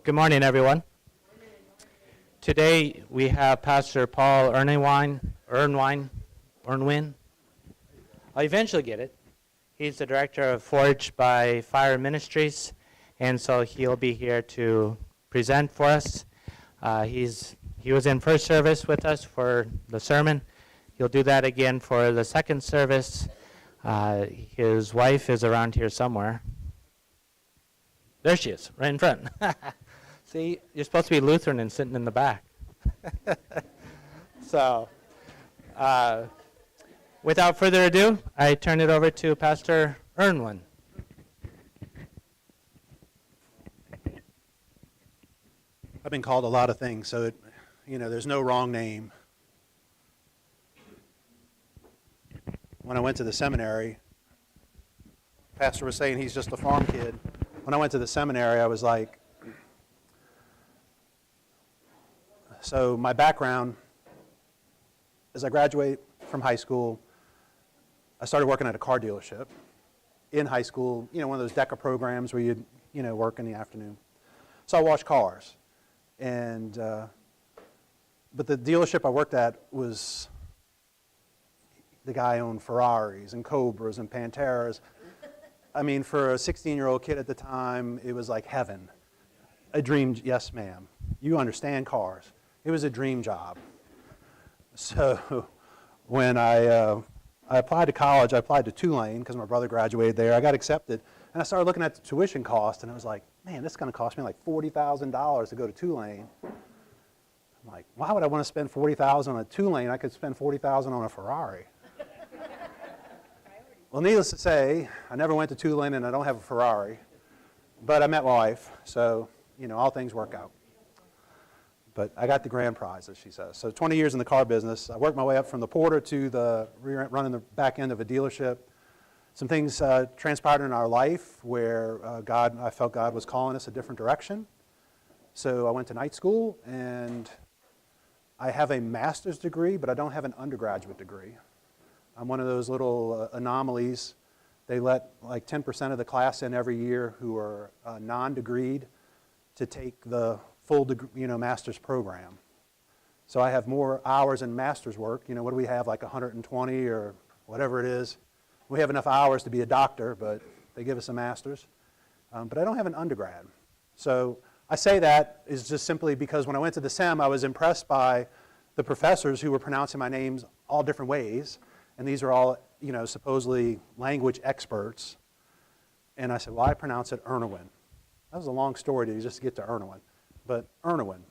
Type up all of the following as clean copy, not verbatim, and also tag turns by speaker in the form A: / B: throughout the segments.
A: Good morning, everyone. Today we have Pastor Paul Ernewein. I'll eventually get it. He's the director of Forge by Fire Ministries, and so he'll be here to present for us. He was in first service with us for the sermon. He'll do that again for the second service. His wife is around here somewhere. There she is, right in front. See, you're supposed to be Lutheran and sitting in the back. So, without further ado, I turn it over to Pastor Ernewein.
B: I've been called a lot of things, so there's no wrong name. When I went to the seminary, Pastor was saying he's just a farm kid. When I went to the seminary, I was like, so my background, as I graduate from high school, I started working at a car dealership in high school, one of those DECA programs where you'd, work in the afternoon. So I washed cars. And, but the dealership I worked at was, the guy owned Ferraris and Cobras and Panteras. I mean, for a 16-year-old kid at the time, it was like heaven. A dream, yes ma'am. You understand cars. It was a dream job. So when I applied to college, I applied to Tulane because my brother graduated there. I got accepted, and I started looking at the tuition cost, and I was like, man, this is going to cost me like $40,000 to go to Tulane. I'm like, why would I want to spend $40,000 on a Tulane? I could spend $40,000 on a Ferrari. Well, needless to say, I never went to Tulane, and I don't have a Ferrari, but I met my wife, so all things work out. But I got the grand prize, as she says. So 20 years in the car business. I worked my way up from the porter to the running the back end of a dealership. Some things transpired in our life where I felt God was calling us a different direction. So I went to night school, and I have a master's degree, but I don't have an undergraduate degree. I'm one of those little anomalies. They let like 10% of the class in every year who are non-degreed to take the full degree, master's program. So I have more hours in master's work. What do we have, like 120 or whatever it is? We have enough hours to be a doctor, but they give us a master's. But I don't have an undergrad. So I say that is just simply because when I went to the SEM, I was impressed by the professors who were pronouncing my names all different ways. And these are all, supposedly language experts. And I said, well, I pronounce it Ernewein. That was a long story to just get to Ernewein. But Ernewein.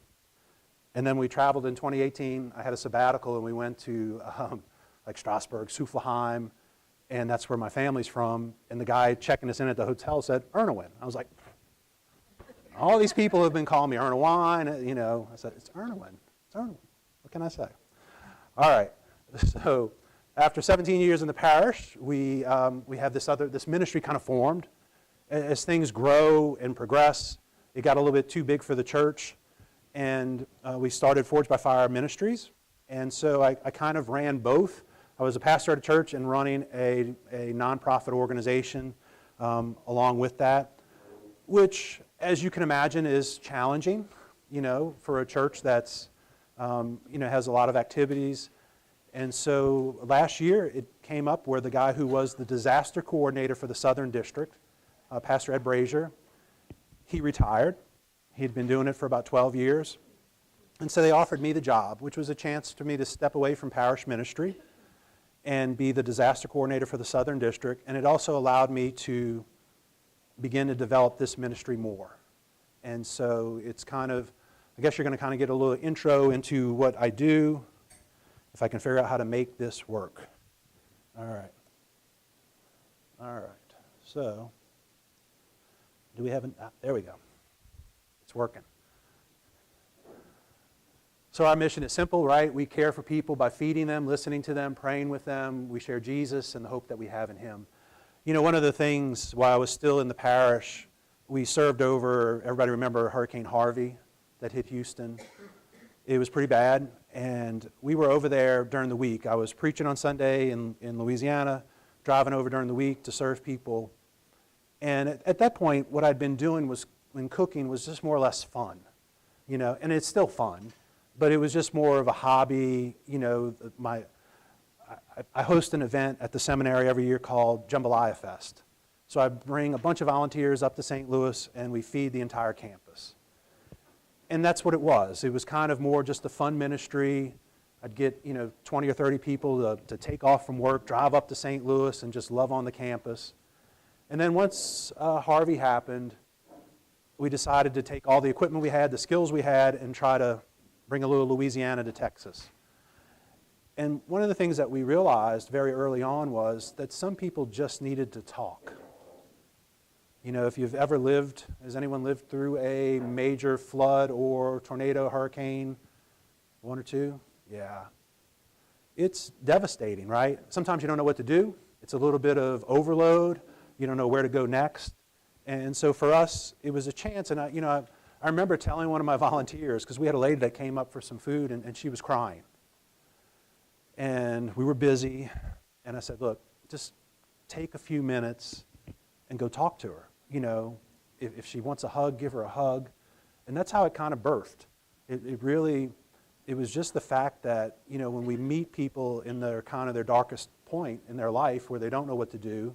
B: And then we traveled in 2018. I had a sabbatical, and we went to like Strasbourg, Suffolheim, and that's where my family's from. And the guy checking us in at the hotel said, Ernewein. I was like, all these people have been calling me Ernewein. I said, it's Ernewein. It's Ernewein. What can I say? All right. So after 17 years in the parish, we have this ministry kind of formed. As things grow and progress, it got a little bit too big for the church, and we started Forge by Fire Ministries. And so I kind of ran both. I was a pastor at a church and running a nonprofit organization along with that, which, as you can imagine, is challenging, for a church that's, has a lot of activities. And so last year it came up where the guy who was the disaster coordinator for the Southern District, Pastor Ed Brazier, he retired. He'd been doing it for about 12 years. And so they offered me the job, which was a chance for me to step away from parish ministry and be the disaster coordinator for the Southern District. And it also allowed me to begin to develop this ministry more. And so it's kind of, I guess you're going to kind of get a little intro into what I do, if I can figure out how to make this work. All right. So, do we have there we go. It's working. So our mission is simple, right? We care for people by feeding them, listening to them, praying with them. We share Jesus and the hope that we have in Him. One of the things, while I was still in the parish, we served over, everybody remember Hurricane Harvey that hit Houston? It was pretty bad, and we were over there during the week. I was preaching on Sunday in Louisiana, driving over during the week to serve people. And at that point, what I'd been doing was when cooking was just more or less fun, and it's still fun, but it was just more of a hobby. I host an event at the seminary every year called Jambalaya Fest. So I bring a bunch of volunteers up to St. Louis, and we feed the entire campus. And that's what it was. It was kind of more just a fun ministry. I'd get 20 or 30 people to take off from work, drive up to St. Louis, and just love on the campus. And then once Harvey happened, we decided to take all the equipment we had, the skills we had, and try to bring a little Louisiana to Texas. And one of the things that we realized very early on was that some people just needed to talk. If you've ever has anyone lived through a major flood or tornado, hurricane, one or two? Yeah. It's devastating, right? Sometimes you don't know what to do. It's a little bit of overload. You don't know where to go next. And so for us, it was a chance. And I remember telling one of my volunteers, because we had a lady that came up for some food, and she was crying. And we were busy. And I said, look, just take a few minutes and go talk to her. If she wants a hug, give her a hug. And that's how it kind of birthed. It was just the fact that, when we meet people in their darkest point in their life where they don't know what to do,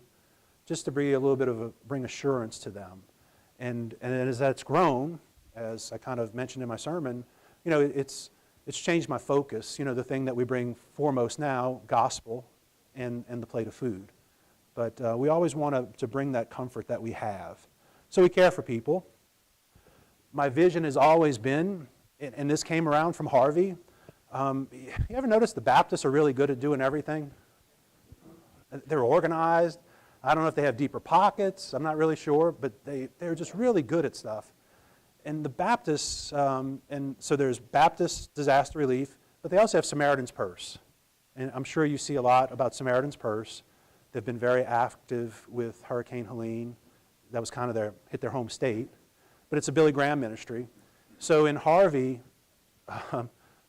B: just to bring a little bit bring assurance to them. And as that's grown, as I kind of mentioned in my sermon, it's changed my focus. The thing that we bring foremost now, gospel and the plate of food. But we always want to bring that comfort that we have. So we care for people. My vision has always been, and this came around from Harvey, you ever notice the Baptists are really good at doing everything? They're organized. I don't know if they have deeper pockets. I'm not really sure, but they're just really good at stuff. And the Baptists, and so there's Baptist disaster relief, but they also have Samaritan's Purse. And I'm sure you see a lot about Samaritan's Purse. They've been very active with Hurricane Helene. That was kind of hit their home state. But it's a Billy Graham ministry. So in Harvey,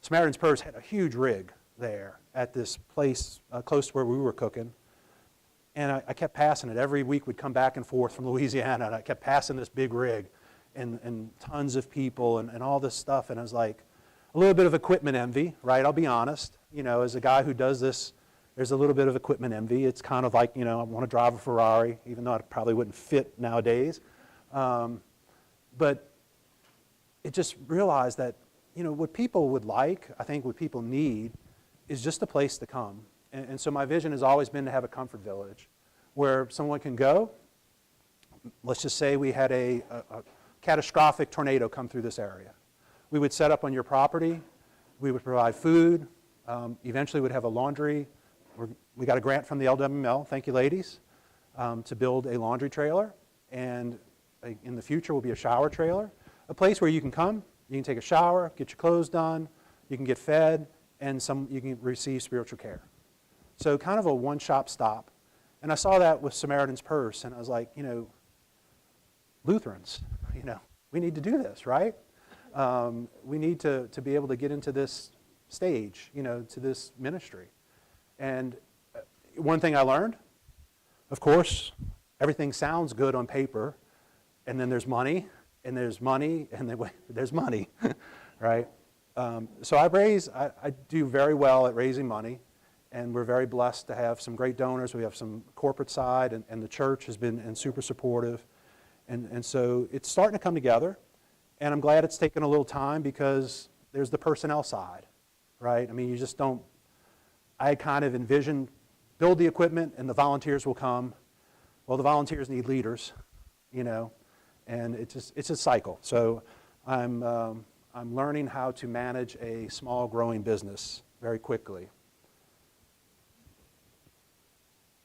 B: Samaritan's Purse had a huge rig there at this place close to where we were cooking. And I kept passing it. Every week we'd come back and forth from Louisiana, and I kept passing this big rig and tons of people and all this stuff. And I was like, a little bit of equipment envy, right? I'll be honest. As a guy who does this, there's a little bit of equipment envy. It's kind of like, I want to drive a Ferrari, even though it probably wouldn't fit nowadays. But it just realized that, what people would like, I think what people need, is just a place to come. And so my vision has always been to have a comfort village where someone can go. Let's just say we had a catastrophic tornado come through this area. We would set up on your property. We would provide food. Eventually we'd have a laundry. We got a grant from the LWML, thank you ladies, to build a laundry trailer. And in the future will be a shower trailer. A place where you can come, you can take a shower, get your clothes done, you can get fed, and you can receive spiritual care. So kind of a one-shop stop. And I saw that with Samaritan's Purse, and I was like, Lutherans, we need to do this, right? We need to be able to get into this stage, to this ministry. And one thing I learned, of course, everything sounds good on paper, and then there's money, and there's money, and then there's money, right? So I do very well at raising money. And we're very blessed to have some great donors. We have some corporate side, and the church has been super supportive. And so it's starting to come together. And I'm glad it's taken a little time because there's the personnel side, right? I mean, you just don't, I kind of envisioned build the equipment and the volunteers will come. Well, the volunteers need leaders, and it's a cycle. So I'm learning how to manage a small growing business very quickly.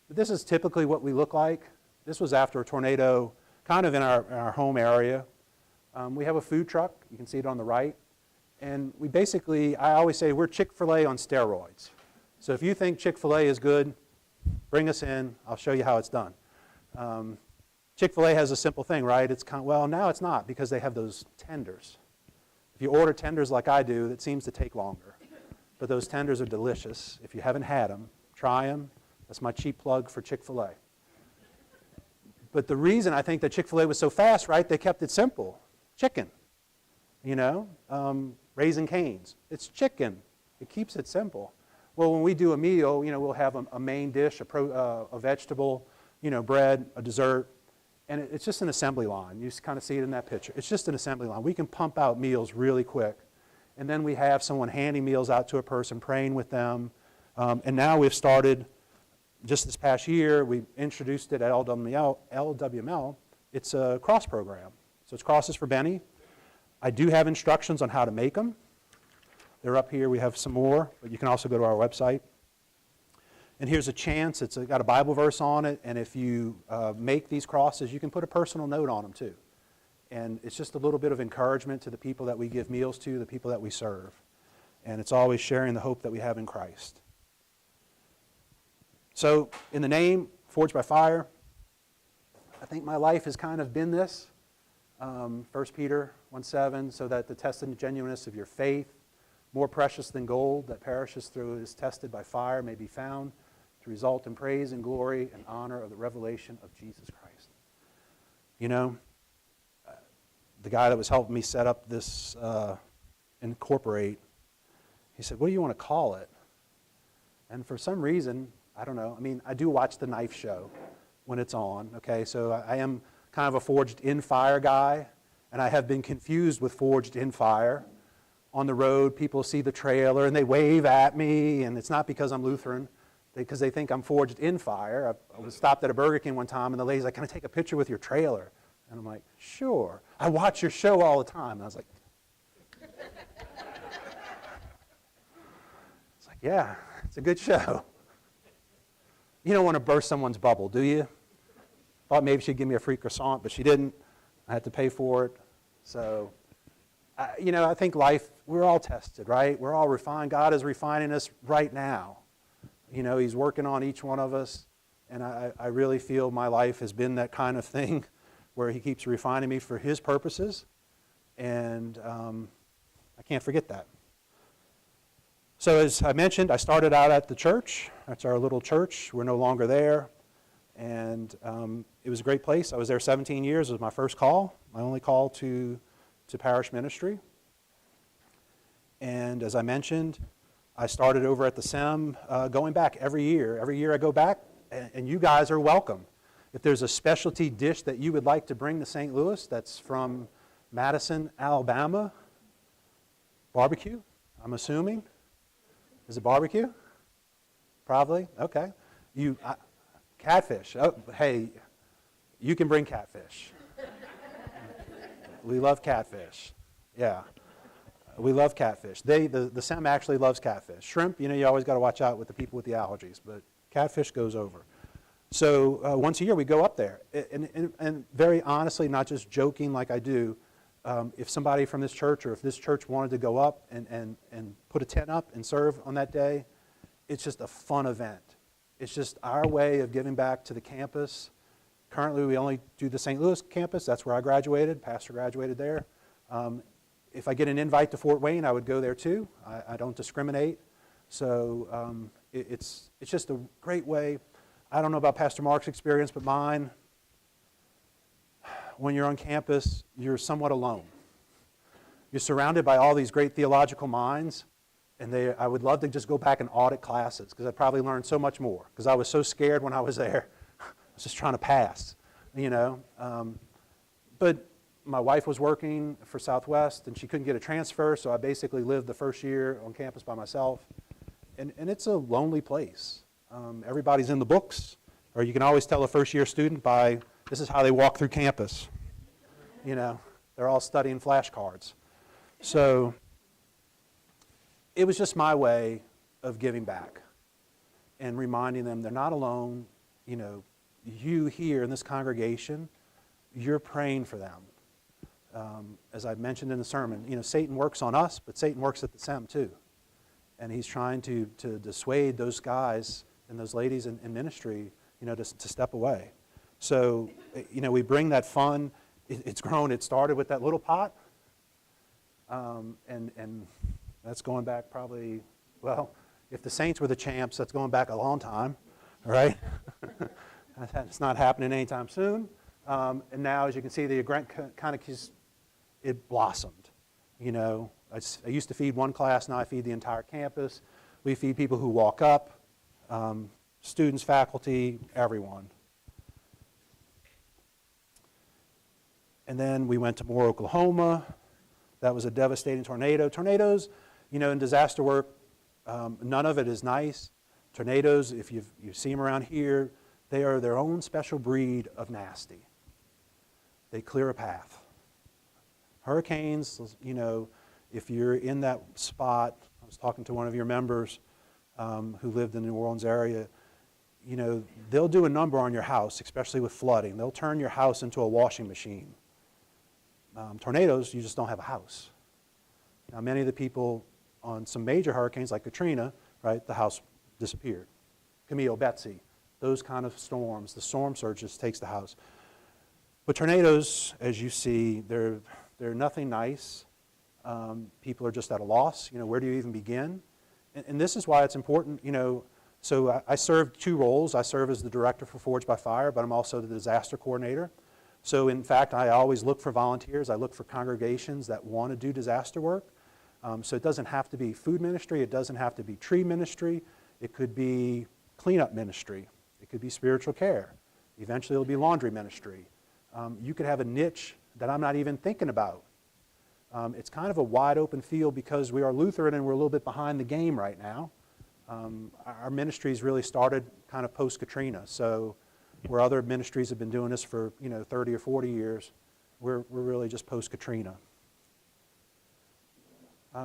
B: This is typically what we look like. This was after a tornado, kind of in our home area. We have a food truck. You can see it on the right. And we basically, I always say, we're Chick-fil-A on steroids. So if you think Chick-fil-A is good, bring us in. I'll show you how it's done. Chick-fil-A has a simple thing, right? Well, now it's not because they have those tenders. If you order tenders like I do, it seems to take longer. But those tenders are delicious. If you haven't had them, try them. That's my cheap plug for Chick-fil-A. But the reason I think that Chick-fil-A was so fast, right, they kept it simple. chicken. Raising Cane's, it's chicken. It keeps it simple. Well, when we do a meal, we'll have a main dish, a vegetable, bread, a dessert, and it's just an assembly line. You kind of see it in that picture. It's just an assembly line. We can pump out meals really quick, and then we have someone handing meals out to a person, praying with them, and now we've started, just this past year, we introduced it at LWML. It's a cross program. So it's crosses for Benny. I do have instructions on how to make them. They're up here. We have some more, but you can also go to our website. And here's a chance. It's got a Bible verse on it, and if you make these crosses, you can put a personal note on them too. And it's just a little bit of encouragement to the people that we give meals to, the people that we serve. And it's always sharing the hope that we have in Christ. So in the name, Forged by Fire, I think my life has kind of been this. 1 Peter 1:7, so that the tested genuineness of your faith, more precious than gold that perishes through is tested by fire, may be found to result in praise and glory and honor of the revelation of Jesus Christ. The guy that was helping me set up this Incorporate, he said, what do you want to call it? And for some reason, I don't know. I do watch the knife show when it's on, okay? So I am kind of a Forged in Fire guy, and I have been confused with Forged in Fire. On the road, people see the trailer, and they wave at me, and it's not because I'm Lutheran, because they think I'm Forged in Fire. I was stopped at a Burger King one time, and the lady's like, can I take a picture with your trailer? And I'm like, sure. I watch your show all the time. And I was like, it's like, yeah, it's a good show. You don't want to burst someone's bubble, do you? Thought maybe she'd give me a free croissant, but she didn't. I had to pay for it. So, I think life, we're all tested, right? We're all refined. God is refining us right now. He's working on each one of us. And I really feel my life has been that kind of thing where he keeps refining me for his purposes. And I can't forget that. So as I mentioned, I started out at the church. That's our little church. We're no longer there. And it was a great place. I was there 17 years. It was my first call, my only call to parish ministry. And as I mentioned, I started over at the SEM going back every year. Every year I go back, and you guys are welcome. If there's a specialty dish that you would like to bring to St. Louis that's from Madison, Alabama, barbecue, I'm assuming. Is it barbecue? Probably. Okay. Catfish. Oh, hey, you can bring catfish. We love catfish. Yeah. We love catfish. The SEM actually loves catfish. Shrimp, you always got to watch out with the people with the allergies, but catfish goes over. So once a year we go up there. And very honestly, not just joking like I do, if somebody from this church or if this church wanted to go up and put a tent up and serve on that day, it's just a fun event. It's just our way of giving back to the campus. Currently, we only do the St. Louis campus. That's where I graduated. Pastor graduated there. If I get an invite to Fort Wayne, I would go there too. I don't discriminate. So it's just a great way. I don't know about Pastor Mark's experience, but mine, when you're on campus, you're somewhat alone. You're surrounded by all these great theological minds, and I would love to just go back and audit classes because I'd probably learn so much more because I was so scared when I was there. I was just trying to pass, But my wife was working for Southwest, and she couldn't get a transfer, so I basically lived the first year on campus by myself. And it's a lonely place. Everybody's in the books, or you can always tell a first-year student by this is how they walk through campus. They're all studying flashcards. So it was just my way of giving back and reminding them they're not alone. You here in this congregation, you're praying for them. As I mentioned in the sermon, Satan works on us, but Satan works at the SEM too. And he's trying to dissuade those guys and those ladies in ministry, to step away. So, we bring that fun. It's grown. It started with that little pot. And that's going back probably, if the Saints were the champs, that's going back a long time, all right? It's not happening anytime soon. And now, as you can see, the event kind of it blossomed. I used to feed one class, now I feed the entire campus. We feed people who walk up, students, faculty, everyone. And then we went to Moore, Oklahoma. That was a devastating tornado. Tornadoes, in disaster work, none of it is nice. Tornadoes, if you see them around here, they are their own special breed of nasty. They clear a path. Hurricanes, if you're in that spot, I was talking to one of your members who lived in the New Orleans area, they'll do a number on your house, especially with flooding. They'll turn your house into a washing machine. Tornadoes, you just don't have a house. Now, many of the people on some major hurricanes like Katrina, right, the house disappeared. Camille, Betsy, those kind of storms, the storm surge just takes the house. But tornadoes, as you see, they're nothing nice. People are just at a loss. Where do you even begin? And this is why it's important, so I serve two roles. I serve as the director for Forged by Fire, but I'm also the disaster coordinator. So in fact, I always look for volunteers. I look for congregations that want to do disaster work. So it doesn't have to be food ministry. It doesn't have to be tree ministry. It could be cleanup ministry. It could be spiritual care. Eventually it'll be laundry ministry. You could have a niche that I'm not even thinking about. It's kind of a wide open field because we are Lutheran and we're a little bit behind the game right now. Our ministries really started kind of post-Katrina. So where other ministries have been doing this for 30 or 40 years, we're really just post-Katrina.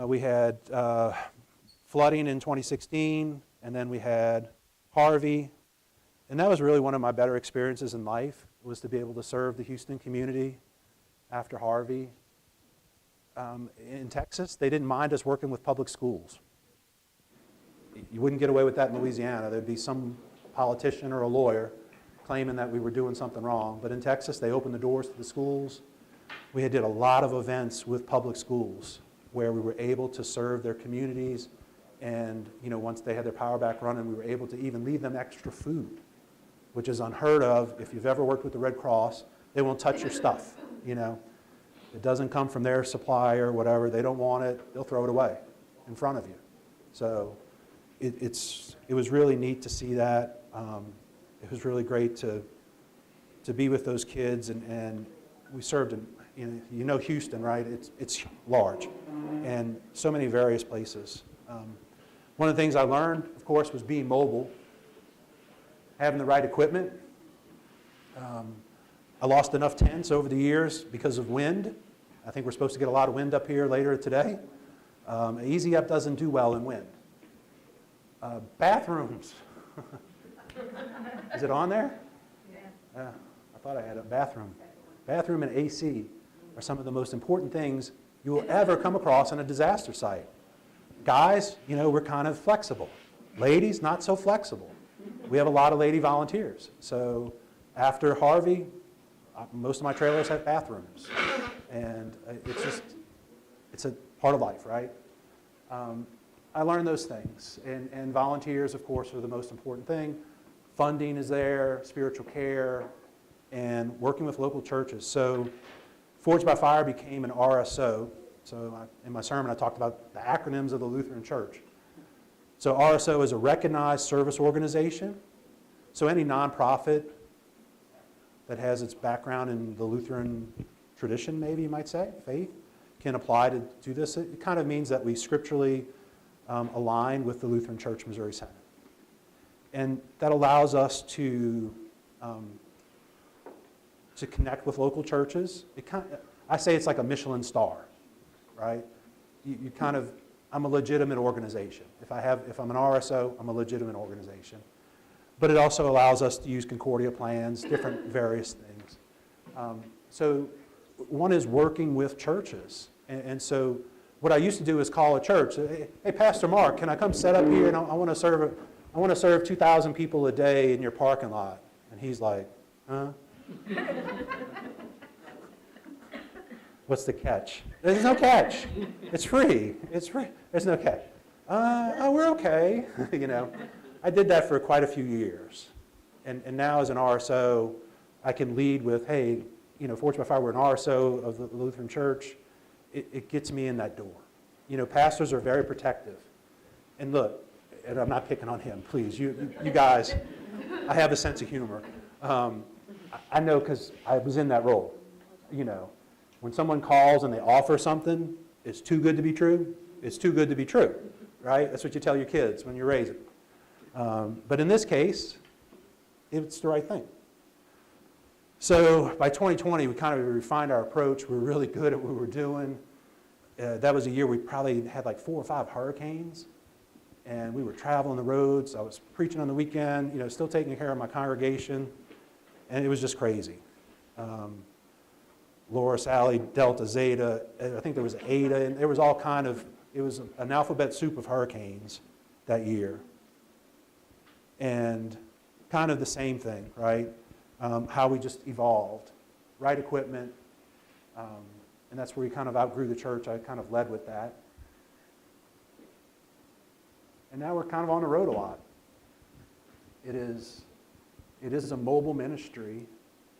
B: We had flooding in 2016, and then we had Harvey. And that was really one of my better experiences in life, was to be able to serve the Houston community after Harvey. In Texas, they didn't mind us working with public schools. You wouldn't get away with that in Louisiana. There'd be some politician or a lawyer claiming that we were doing something wrong. But in Texas, they opened the doors to the schools. We did a lot of events with public schools where we were able to serve their communities. And once they had their power back running, we were able to even leave them extra food, which is unheard of. If you've ever worked with the Red Cross, they won't touch your stuff. It doesn't come from their supplier, whatever. They don't want it. They'll throw it away in front of you. So it was really neat to see that. It was really great to be with those kids, and we served in Houston, right? It's large, and so many various places. One of the things I learned, of course, was being mobile, having the right equipment. I lost enough tents over the years because of wind. I think we're supposed to get a lot of wind up here later today. Easy Up doesn't do well in wind. Bathrooms. Is it on there? Yeah. I thought I had a bathroom. Bathroom and AC are some of the most important things you will ever come across on a disaster site. Guys, we're kind of flexible. Ladies, not so flexible. We have a lot of lady volunteers. So after Harvey, most of my trailers have bathrooms. And it's a part of life, right? I learned those things. And volunteers, of course, are the most important thing. Funding is there, spiritual care, and working with local churches. So Forged by Fire became an RSO. So in my sermon, I talked about the acronyms of the Lutheran Church. So RSO is a recognized service organization. So any nonprofit that has its background in the Lutheran tradition, maybe you might say, faith, can apply to do this. It kind of means that we scripturally align with the Lutheran Church Missouri Synod. And that allows us to connect with local churches. I say it's like a Michelin star, right? You kind of, I'm a legitimate organization. If I'm an RSO, I'm a legitimate organization. But it also allows us to use Concordia plans, different various things. So one is working with churches. And so what I used to do is call a church. Hey, Pastor Mark, can I come set up here? And I want to serve 2,000 people a day in your parking lot. And he's like, huh? What's the catch? There's no catch. It's free. It's free. There's no catch. We're okay. I did that for quite a few years. And now as an RSO, I can lead with, hey, Forged by Fire, we're an RSO of the Lutheran Church. it gets me in that door. You know, pastors are very protective. And look, and I'm not picking on him, please. You guys, I have a sense of humor. I know because I was in that role. You know, when someone calls and they offer something, it's too good to be true. It's too good to be true, right? That's what you tell your kids when you're raising. But in this case, it's the right thing. So by 2020, we kind of refined our approach. We were really good at what we were doing. That was a year we probably had like 4 or 5 hurricanes. And we were traveling the roads. I was preaching on the weekend, you know, still taking care of my congregation. And it was just crazy. Laura, Sally, Delta, Zeta, I think there was Eta, and there was all kind of, it was an alphabet soup of hurricanes that year. And kind of the same thing, right? How we just evolved. Right equipment, and that's where we kind of outgrew the church. I kind of led with that. And now we're kind of on the road a lot. It is a mobile ministry,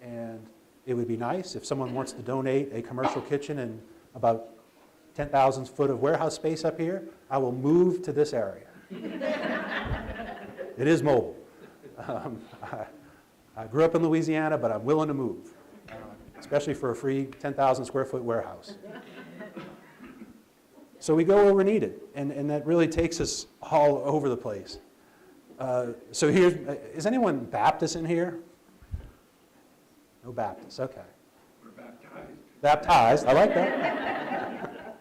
B: and it would be nice if someone wants to donate a commercial kitchen and about 10,000 foot of warehouse space up here. I will move to this area. It is mobile. I grew up in Louisiana, but I'm willing to move, especially for a free 10,000 square foot warehouse. So we go where we're needed, and that really takes us all over the place. So here's, is anyone Baptist in here? No Baptists, okay.
C: We're baptized.
B: Baptized, I like that.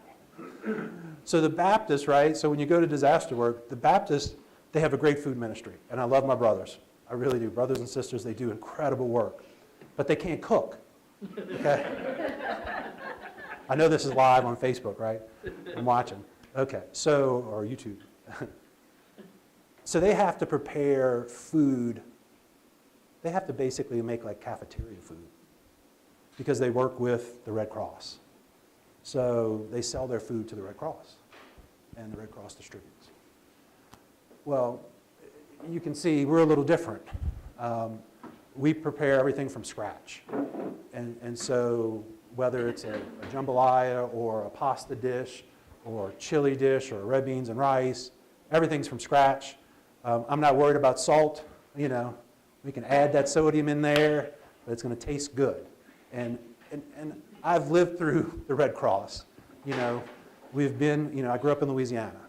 B: So the Baptists, right, so when you go to disaster work, the Baptists, they have a great food ministry, and I love my brothers. I really do. Brothers and sisters, they do incredible work, but they can't cook, okay? I know this is live on Facebook, right? I'm watching. Okay, so, or YouTube. So they have to prepare food. They have to basically make like cafeteria food because they work with the Red Cross. So they sell their food to the Red Cross, and the Red Cross distributes. Well, you can see we're a little different. We prepare everything from scratch. And so whether it's a jambalaya or a pasta dish or a chili dish or red beans and rice, everything's from scratch. I'm not worried about salt. You know, we can add that sodium in there, but it's going to taste good. And I've lived through the Red Cross. You know, we've been, you know, I grew up in Louisiana.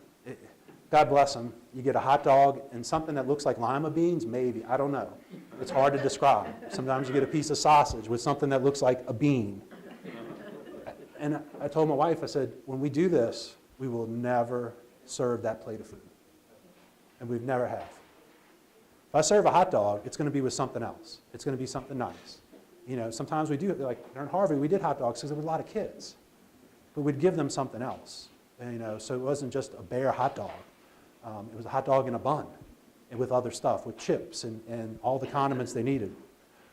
B: God bless them. You get a hot dog and something that looks like lima beans, maybe. I don't know. It's hard to describe. Sometimes you get a piece of sausage with something that looks like a bean. And I told my wife, I said, when we do this, we will never serve that plate of food. And we've never have. If I serve a hot dog, it's going to be with something else. It's going to be something nice. You know, sometimes we do, like during Harvey, we did hot dogs because there was a lot of kids. But we'd give them something else. And, you know, so it wasn't just a bare hot dog. It was a hot dog in a bun and with other stuff, with chips and all the condiments they needed.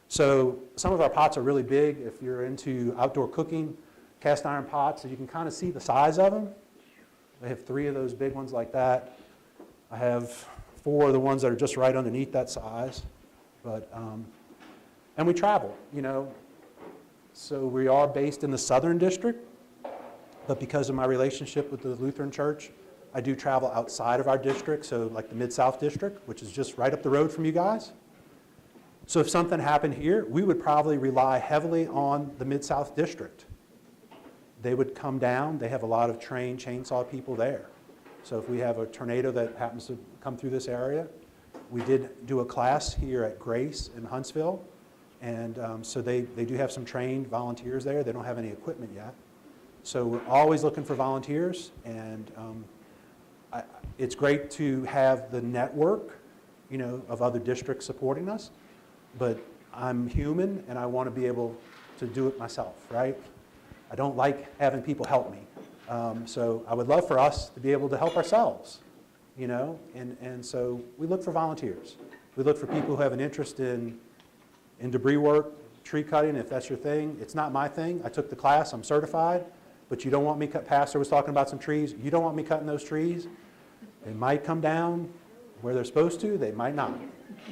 B: So some of our pots are really big. If you're into outdoor cooking, cast iron pots, so you can kind of see the size of them. I have 3 of those big ones like that. I have 4 of the ones that are just right underneath that size. But, and we travel, you know. So we are based in the Southern District, but because of my relationship with the Lutheran Church, I do travel outside of our district, so like the Mid-South District, which is just right up the road from you guys. So if something happened here, we would probably rely heavily on the Mid-South District. They would come down. They have a lot of trained chainsaw people there. So if we have a tornado that happens to come through this area, we did do a class here at Grace in Huntsville, and so they do have some trained volunteers there. They don't have any equipment yet. So we're always looking for volunteers, and it's great to have the network, you know, of other districts supporting us, but I'm human and I want to be able to do it myself, right? I don't like having people help me. So I would love for us to be able to help ourselves, you know, and so we look for volunteers. We look for people who have an interest in debris work, tree cutting, if that's your thing. It's not my thing. I took the class, I'm certified, but you don't want me Pastor was talking about some trees. You don't want me cutting those trees. They might come down where they're supposed to, they might not.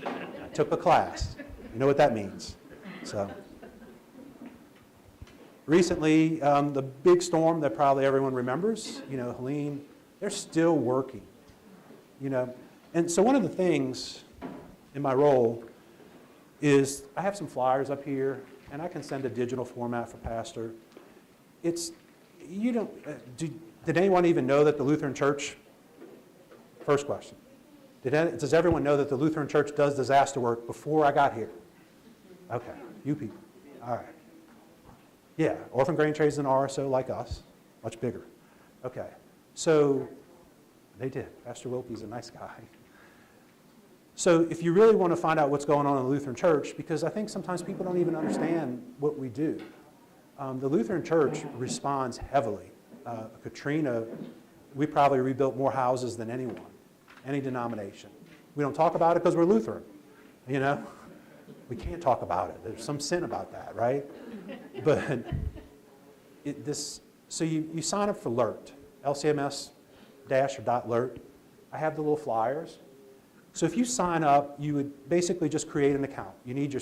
B: I took a class. You know what that means. So recently, the big storm that probably everyone remembers, Helene, they're still working, And so one of the things in my role is I have some flyers up here, and I can send a digital format for Pastor. Did anyone even know that the Lutheran Church, first question, does everyone know that the Lutheran Church does disaster work before I got here? Okay, you people, all right. Yeah, Orphan Grain Trade's an RSO like us, much bigger. Okay, so they did. Pastor Wilpie's a nice guy. So if you really want to find out what's going on in the Lutheran Church, because I think sometimes people don't even understand what we do. The Lutheran Church responds heavily. Katrina, we probably rebuilt more houses than anyone, any denomination. We don't talk about it because we're Lutheran, We can't talk about it. There's some sin about that, right? But so you sign up for LERT, LCMS-or.LERT. I have the little flyers. So if you sign up, you would basically just create an account. You need your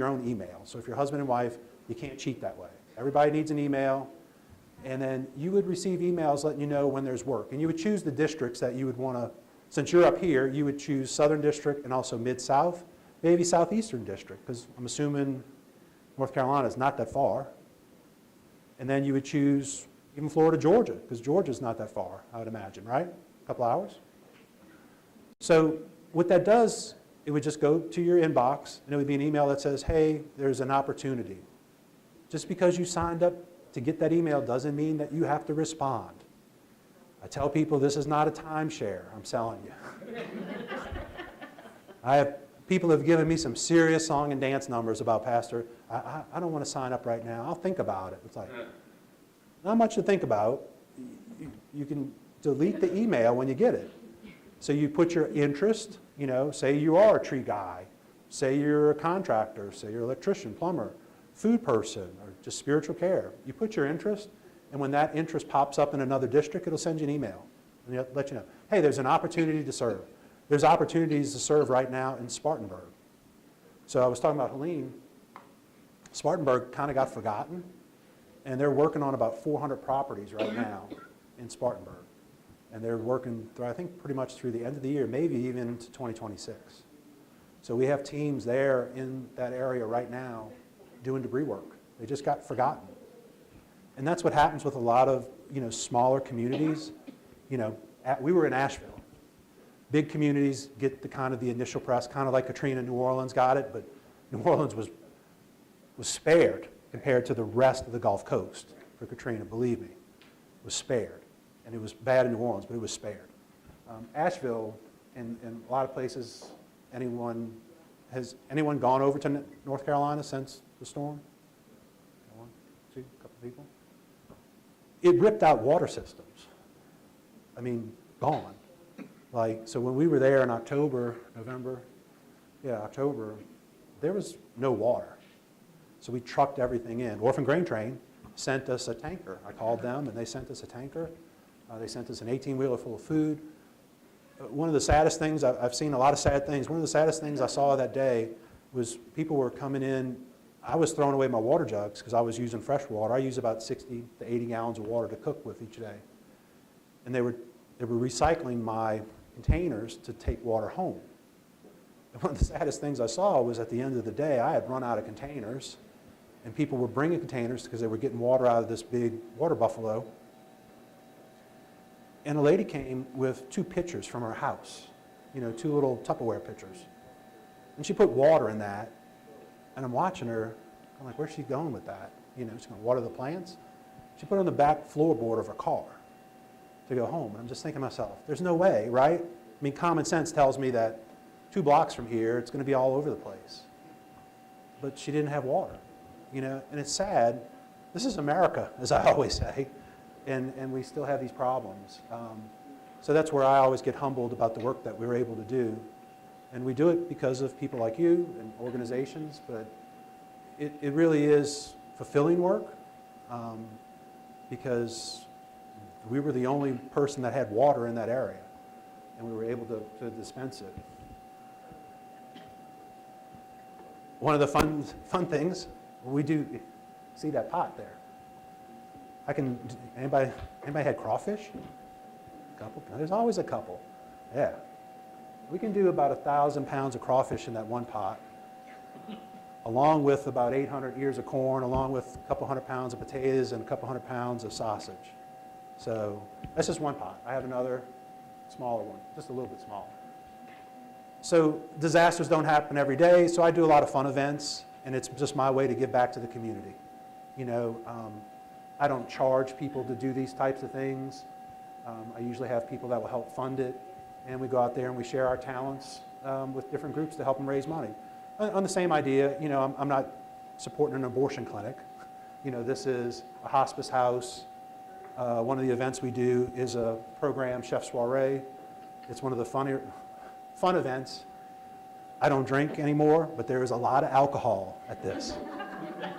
B: own email. So if you're husband and wife, you can't cheat that way. Everybody needs an email. And then you would receive emails letting you know when there's work. And you would choose the districts that you would want to, since you're up here, you would choose Southern District and also Mid-South, maybe Southeastern District, because I'm assuming North Carolina is not that far. And then you would choose even Florida, Georgia, because Georgia's not that far, I would imagine, right? A couple hours. So what that does, it would just go to your inbox, and it would be an email that says, hey, there's an opportunity. Just because you signed up to get that email doesn't mean that you have to respond. I tell people this is not a timeshare, I'm selling you. People have given me some serious song and dance numbers about, Pastor, I don't want to sign up right now. I'll think about it. It's like, not much to think about. You can delete the email when you get it. So you put your interest, say you are a tree guy, say you're a contractor, say you're an electrician, plumber, food person, or just spiritual care. You put your interest, and when that interest pops up in another district, it'll send you an email and it'll let you know, hey, there's an opportunity to serve. There's opportunities to serve right now in Spartanburg. So I was talking about Helene. Spartanburg kind of got forgotten, and they're working on about 400 properties right now in Spartanburg. And they're working through, I think, pretty much through the end of the year, maybe even to 2026. So we have teams there in that area right now doing debris work. They just got forgotten. And that's what happens with a lot of, smaller communities. We were in Asheville. Big communities get the initial press, kind of like Katrina, New Orleans got it, but New Orleans was spared compared to the rest of the Gulf Coast for Katrina, believe me. It was spared. And it was bad in New Orleans, but it was spared. Asheville, and a lot of places, has anyone gone over to North Carolina since the storm? One, two, a couple people? It ripped out water systems. I mean, gone. So when we were there in October, there was no water. So we trucked everything in. Orphan Grain Train sent us a tanker. I called them, and they sent us a tanker. They sent us an 18-wheeler full of food. One of the saddest things, I've seen a lot of sad things. One of the saddest things I saw that day was people were coming in. I was throwing away my water jugs because I was using fresh water. I use about 60 to 80 gallons of water to cook with each day. And they were recycling my containers to take water home. And one of the saddest things I saw was at the end of the day, I had run out of containers, and people were bringing containers because they were getting water out of this big water buffalo. And a lady came with 2 pitchers from her house, 2 little Tupperware pitchers. And she put water in that, and I'm watching her. I'm like, where's she going with that? She's going to water the plants? She put it on the back floorboard of her car to go home. And I'm just thinking to myself, there's no way, right? I mean, common sense tells me that 2 blocks from here, it's going to be all over the place. But she didn't have water, and it's sad. This is America, as I always say. And we still have these problems. So that's where I always get humbled about the work that we're able to do. And we do it because of people like you and organizations, but it really is fulfilling work because we were the only person that had water in that area, and we were able to dispense it. One of the fun things we do, See that pot there? Anybody had crawfish? A couple? There's always a couple. Yeah. We can do about 1,000 pounds of crawfish in that one pot, along with about 800 ears of corn, along with a couple hundred pounds of potatoes and a couple hundred pounds of sausage. So that's just one pot. I have another smaller one, just a little bit smaller. So disasters don't happen every day, so I do a lot of fun events, and it's just my way to give back to the community. You know, I don't charge people to do these types of things. I usually have people that will help fund it, and we go out there and we share our talents with different groups to help them raise money. On the same idea, you know, I'm not supporting an abortion clinic. You know, this is a hospice house. One of the events we do is a program, Chef Soiree. It's one of the fun events. I don't drink anymore, but there is a lot of alcohol at this.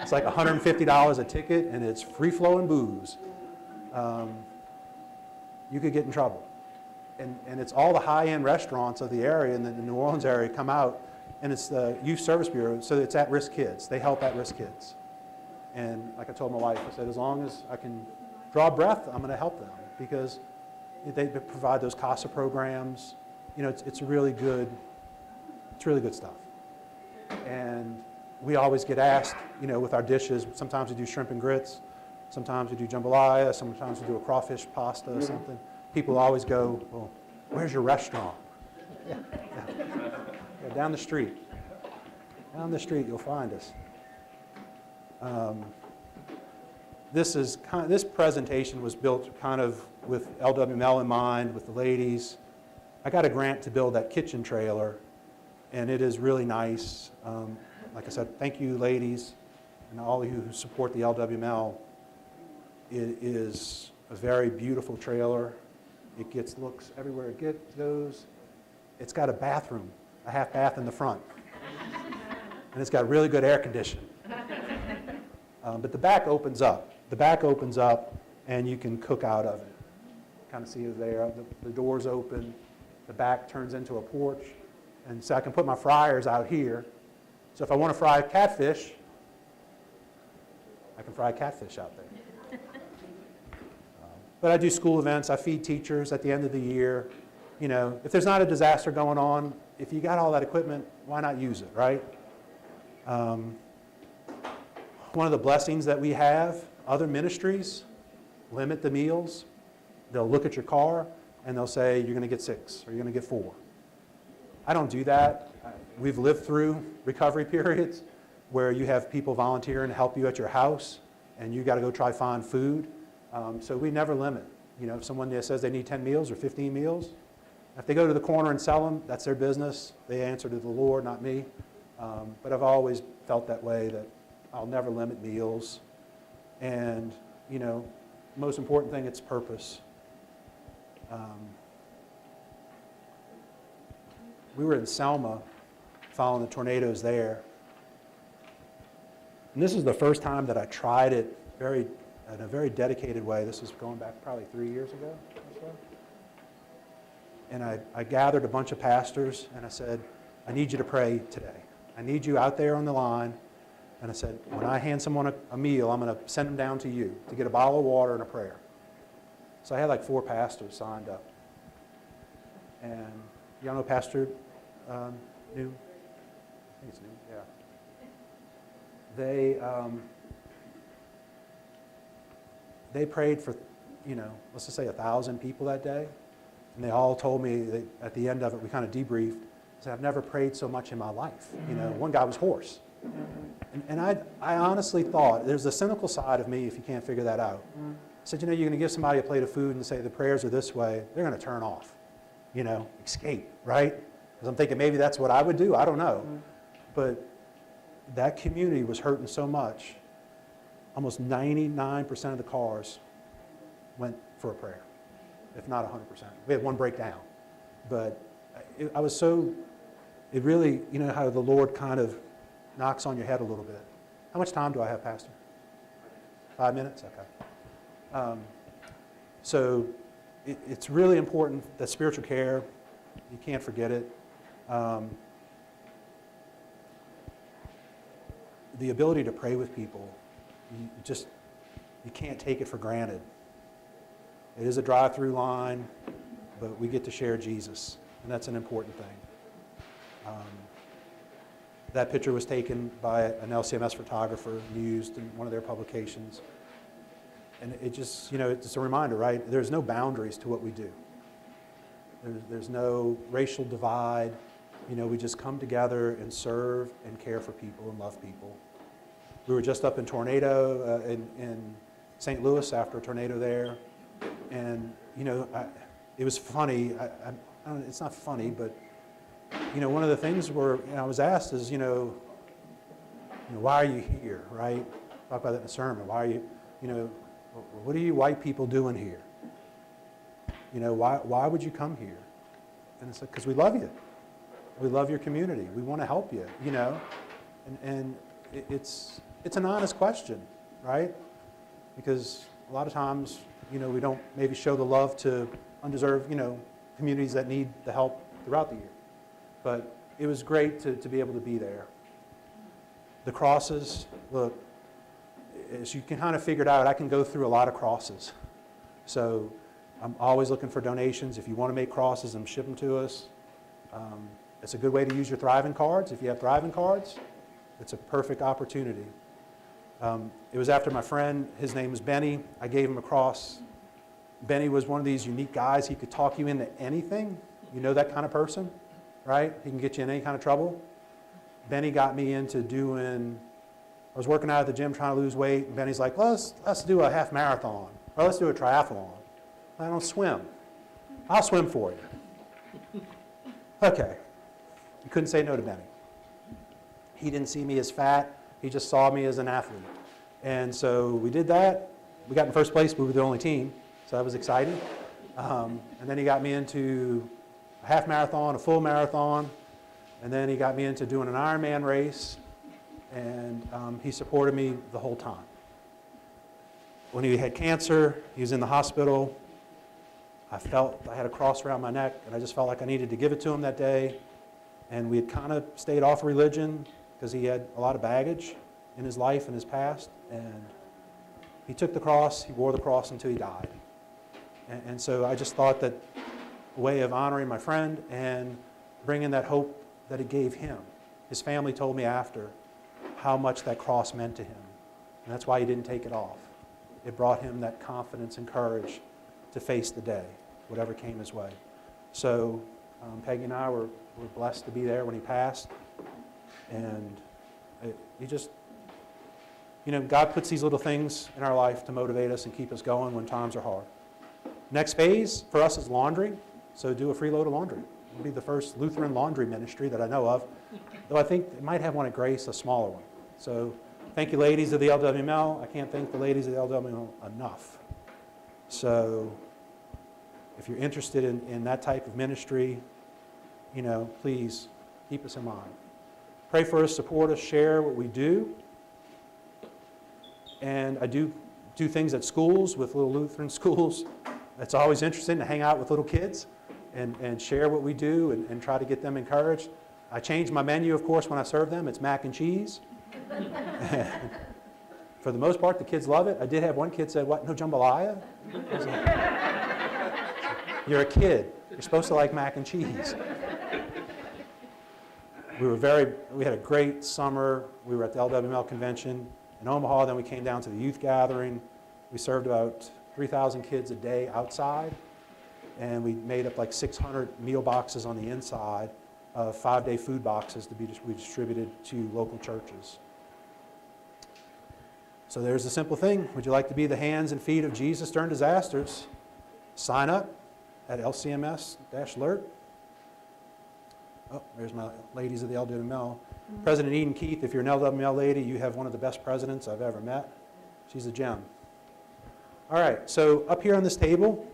B: It's like $150 a ticket, and it's free-flowing booze. You could get in trouble. And it's all the high-end restaurants of the area in the New Orleans area come out, and it's the Youth Service Bureau, so it's at-risk kids. They help at-risk kids. And like I told my wife, I said, as long as I can draw breath, I'm going to help them, because they provide those CASA programs. You know, it's really good stuff. And we always get asked, you know, with our dishes, sometimes we do shrimp and grits, sometimes we do jambalaya, sometimes we do a crawfish pasta or something. People always go, well, where's your restaurant? Yeah, down the street. Down the street, you'll find us. This presentation was built kind of with LWML in mind, with the ladies. I got a grant to build that kitchen trailer, and it is really nice. Like I said, thank you, ladies, and all of you who support the LWML. It is a very beautiful trailer. It gets looks everywhere it goes. It's got a bathroom, a half bath in the front, and it's got really good air conditioning. But the back opens up. The back opens up, and you can cook out of it. Kind of see it there. The door's open. The back turns into a porch. And so I can put my fryers out here. So if I want to fry catfish, I can fry catfish out there. But I do school events. I feed teachers at the end of the year. You know, if there's not a disaster going on, if you got all that equipment, why not use it, right? One of the blessings that we have, other ministries limit the meals. They'll look at your car and they'll say, you're going to get 6 or you're going to get 4. I don't do that. We've lived through recovery periods where you have people volunteering to help you at your house and you got to go try find food. So we never limit. You know, if someone says they need 10 meals or 15 meals, if they go to the corner and sell them, that's their business. They answer to the Lord, not me. But I've always felt that way, that I'll never limit meals. And, you know, most important thing, it's purpose. We were in Selma following the tornadoes there. And this is the first time that I tried it in a very dedicated way. This is going back probably 3 years ago or so. And I gathered a bunch of pastors and I said, I need you to pray today. I need you out there on the line. And I said, when I hand someone a meal, I'm going to send them down to you to get a bottle of water and a prayer. So I had like 4 pastors signed up. And y'all know Pastor New? I think it's New, yeah. They prayed for, you know, let's just say 1,000 people that day. And they all told me that at the end of it, we kind of debriefed. I said, I've never prayed so much in my life. You know, one guy was hoarse. And I honestly thought, there's a cynical side of me if you can't figure that out. I said, you know, you're going to give somebody a plate of food and say the prayers are this way, they're going to turn off, you know, escape, right? Because I'm thinking maybe that's what I would do. I don't know. But that community was hurting so much. Almost 99% of the cars went for a prayer, if not 100%. We had one breakdown. But it really, you know how the Lord kind of knocks on your head a little bit. How much time do I have, Pastor? 5 minutes? Okay. So it's really important that spiritual care, you can't forget it. The ability to pray with people you can't take it for granted. It is a drive-through line, but we get to share Jesus, and that's an important thing. That picture was taken by an LCMS photographer and used in one of their publications. And it just, it's a reminder, right? There's no boundaries to what we do. There's no racial divide. We just come together and serve and care for people and love people. We were just up in tornado in St. Louis after a tornado there. And, it was funny. I don't, it's not funny, but, one of the things I was asked is, why are you here, right? Talk about that in the sermon. Why are you, what are you white people doing here? Why would you come here? And it's like, because we love you. We love your community. We want to help you, And it's an honest question, right? Because a lot of times, we don't maybe show the love to undeserved, communities that need the help throughout the year. But it was great to be able to be there. The crosses, look, as you can kind of figure it out, I can go through a lot of crosses. So I'm always looking for donations. If you want to make crosses and ship them to us, it's a good way to use your Thriving cards. If you have Thriving cards, it's a perfect opportunity. It was after my friend, his name was Benny, I gave him a cross. Benny was one of these unique guys. He could talk you into anything. That kind of person, right? He can get you in any kind of trouble. Benny got me into I was working out at the gym trying to lose weight, and Benny's like, let's do a half marathon, or let's do a triathlon. I don't swim. I'll swim for you. Okay. You couldn't say no to Benny. He didn't see me as fat. He just saw me as an athlete. And so we did that. We got in first place. We were the only team, so that was exciting. And then he got me into a half marathon, a full marathon, and then he got me into doing an Ironman race, and he supported me the whole time. When he had cancer, he was in the hospital. I had a cross around my neck, and I just felt like I needed to give it to him that day. And we had kind of stayed off religion because he had a lot of baggage in his life and his past. And he took the cross, he wore the cross until he died. And so I just thought that a way of honoring my friend and bringing that hope that it gave him. His family told me after how much that cross meant to him. And that's why he didn't take it off. It brought him that confidence and courage to face the day, whatever came his way. So Peggy and I were blessed to be there when he passed. And God puts these little things in our life to motivate us and keep us going when times are hard. Next phase for us is laundry. So do a free load of laundry. It'll be the first Lutheran laundry ministry that I know of. Though I think it might have one at Grace, a smaller one. So thank you, ladies of the LWML. I can't thank the ladies of the LWML enough. So if you're interested in that type of ministry, please keep us in mind. Pray for us, support us, share what we do. And I do things at schools with little Lutheran schools. It's always interesting to hang out with little kids and share what we do and try to get them encouraged. I change my menu, of course, when I serve them. It's mac and cheese. For the most part, the kids love it. I did have one kid say, "What, no jambalaya?" I was like, "You're a kid. You're supposed to like mac and cheese." We had a great summer. We were at the LWML convention in Omaha. Then we came down to the youth gathering. We served about 3,000 kids a day outside. And we made up like 600 meal boxes on the inside of 5-day food boxes to be distributed to local churches. So there's the simple thing. Would you like to be the hands and feet of Jesus during disasters? Sign up at LCMS-alert. Oh, there's my ladies of the LWML. Mm-hmm. President Eden Keith, if you're an LWML lady, you have one of the best presidents I've ever met. She's a gem. All right, so up here on this table,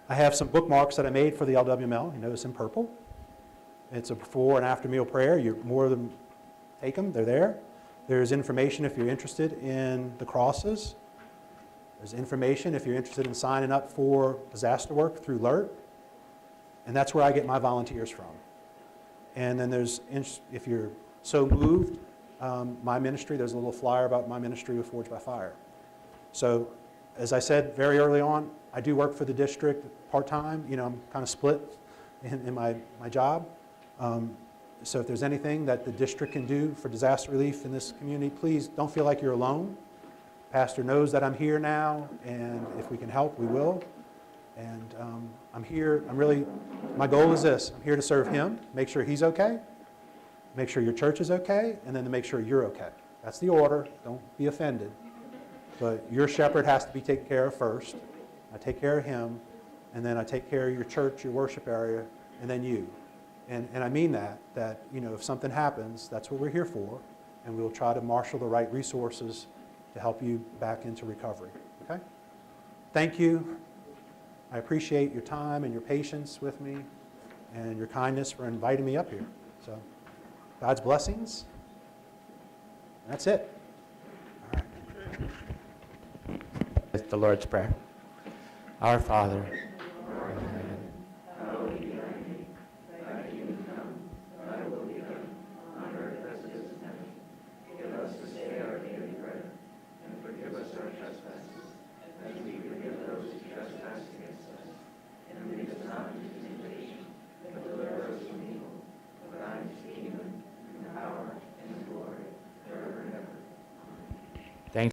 B: I have some bookmarks that I made for the LWML. You notice in purple. It's a before and after meal prayer. You're more than take them. They're there. There's information if you're interested in the crosses. There's information if you're interested in signing up for disaster work through LERT. And that's where I get my volunteers from. And then there's, if you're so moved, my ministry. There's a little flyer about my ministry with Forged by Fire. So, as I said very early on, I do work for the district part-time. You know, I'm kind of split in my job. So if there's anything that the district can do for disaster relief in this community, please don't feel like you're alone. Pastor knows that I'm here now, and if we can help, we will. And I'm here, my goal is this. I'm here to serve him, make sure he's okay, make sure your church is okay, and then to make sure you're okay. That's the order. Don't be offended. But your shepherd has to be taken care of first. I take care of him, and then I take care of your church, your worship area, and then you. And I mean that, you know, if something happens, that's what we're here for, and we'll try to marshal the right resources to help you back into recovery, okay? Thank you. I appreciate your time and your patience with me and your kindness for inviting me up here. So, God's blessings. That's it. All right.
A: It's the Lord's Prayer. Our Father,